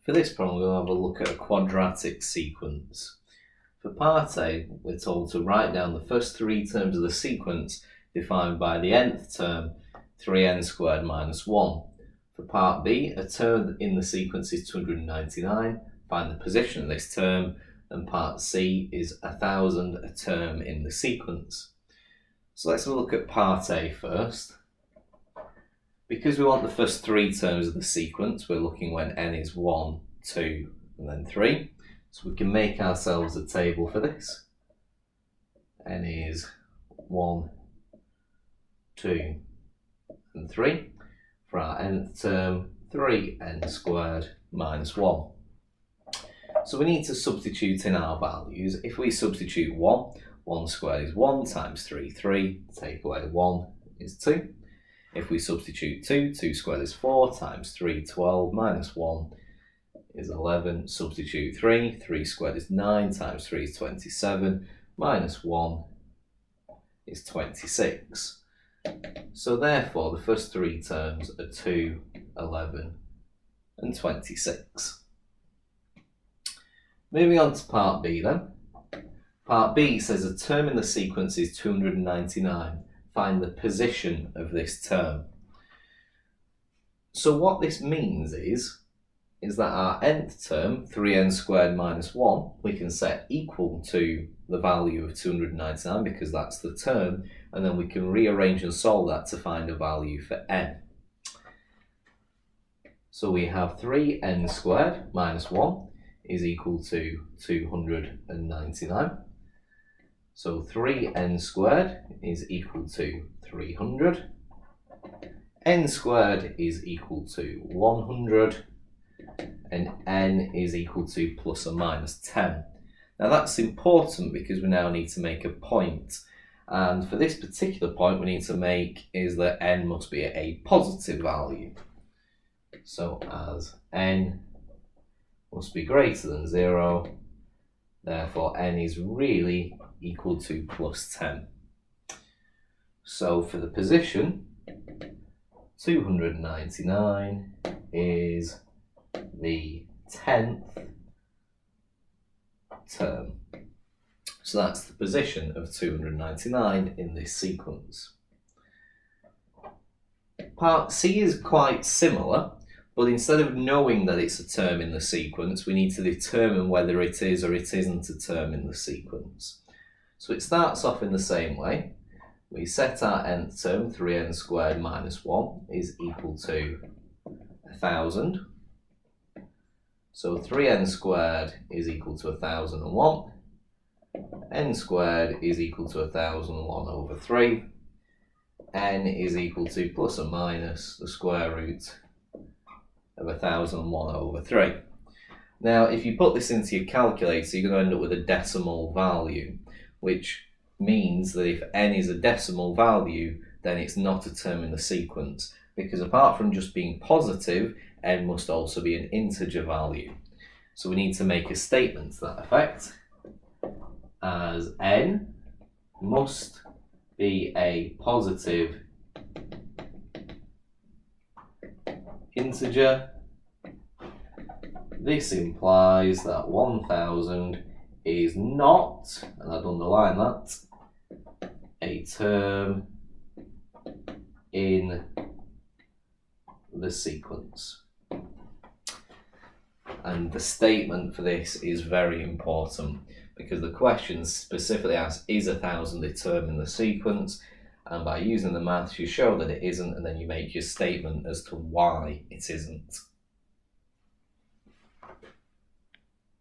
For this problem, we'll have a look at a quadratic sequence. For part A, we're told to write down the first three terms of the sequence defined by the nth term, 3n squared minus 1. For part B, a term in the sequence is 299, find the position of this term, and part C is 1000, a term in the sequence. So let's have a look at part A first. Because we want the first three terms of the sequence, we're looking when n is 1, 2, and then 3. So we can make ourselves a table for this. N is 1, 2, and 3. For our nth term, 3n squared minus 1. So we need to substitute in our values. If we substitute 1, 1 squared is 1 times 3, 3. Take away 1 is 2. If we substitute 2, 2 squared is 4 times 3, 12, minus 1 is 11. Substitute 3, 3 squared is 9 times 3 is 27, minus 1 is 26. So therefore the first three terms are 2, 11 and 26. Moving on to part B then. Part B says a term in the sequence is 299. Find the position of this term. So what this means is that our nth term, 3n squared minus 1, we can set equal to the value of 299 because that's the term, and then we can rearrange and solve that to find a value for n. So we have 3n squared minus 1 is equal to 299. So 3n squared is equal to 300. N squared is equal to 100. And n is equal to plus or minus 10. Now that's important because we now need to make a point. And for this particular point we need to make is that n must be a positive value. So as n must be greater than 0, therefore n is really equal to plus 10. So for the position, 299 is the 10th term. So that's the position of 299 in this sequence. Part C is quite similar, but instead of knowing that it's a term in the sequence, we need to determine whether it is or it isn't a term in the sequence. So it starts off in the same way. We set our nth term, 3n squared minus 1, is equal to 1000. So 3n squared is equal to 1001. N squared is equal to 1001 over 3. N is equal to plus or minus the square root of 1001 over 3. Now, if you put this into your calculator, you're going to end up with a decimal value, which means that if n is a decimal value, then it's not a term in the sequence, because apart from just being positive, n must also be an integer value. So we need to make a statement to that effect, as n must be a positive integer. This implies that 1000 is not, and I'd underline that, a term in the sequence. And the statement for this is very important because the question specifically asks, is 1000 a term in the sequence? And by using the maths, you show that it isn't, and then you make your statement as to why it isn't.